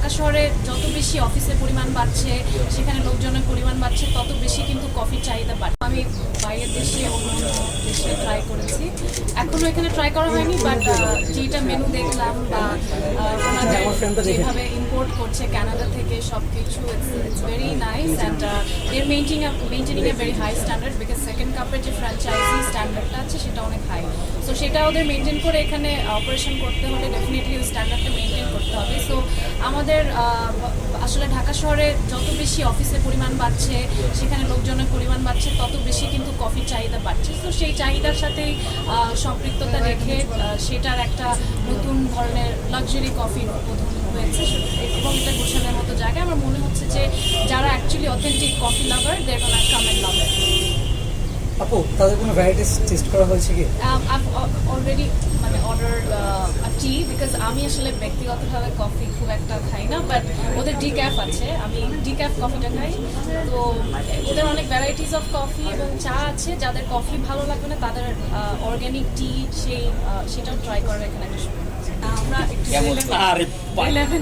ঢাকা শহরে যত বেশি অফিসের পরিমাণ বাড়ছে, সেখানে লোকজনের পরিমাণ বাড়ছে, তত বেশি কিন্তু কফির চাহিদা বাড়ছে। আমি বাইরের দেশে অন্য দেশে ট্রাই করেছি, এখনো এখানে ট্রাই করা হয়নি, বাট যেটা মেনু দেখলাম বা ওনাদের যেভাবে ইম্পোর্ট করছে কানাডা থেকে সব কিছু, it's very nice and there maintaining a very high standard, because second কাপের যে ফ্র্যাঞ্চাইজি স্ট্যান্ডার্ডটা আছে সেটা অনেক হাই। সো সেটা ওদের মেনটেন করে এখানে অপারেশন করতে হলে ডেফিনেটলি ওই স্ট্যান্ডার্ডটা মেনটেন করতে হবে। সো আমাদের আসলে ঢাকা শহরে যত বেশি অফিসের পরিমাণ বাড়ছে, সেখানে লোকজনের পরিমাণ বাড়ছে, তত বেশি কিন্তু কফির চাহিদা বাড়ছে। তো সেই চাহিদার সাথেই সম্পৃক্ততা রেখে সেটার একটা নতুন ধরনের লাক্সারি কফির উদ্বোধন হয়েছে এবং এটা গুলশানের মতো জায়গায় আমার মনে হচ্ছে যে যারা actually authentic coffee lover they're gonna come and love it. আপু, তাদের কোনো ভ্যারাইটিস টেস্ট করা হয়েছে কি? অলরেডি মানে অর্ডার টি, বিকজ আমি আসলে ব্যক্তিগতভাবে কফি খুব একটা খাই না, বাট ওদের ডিক্যাফ আছে, আমি ডিক্যাফ কফিটা খাই। তো ওদের অনেক ভ্যারাইটিস অফ কফি এবং চা আছে, যাদের কফি ভালো লাগবে না তাদের অর্গ্যানিক টি সেটাও ট্রাই করার এখানে একটা সুযোগ আছে। আমরা একটু 11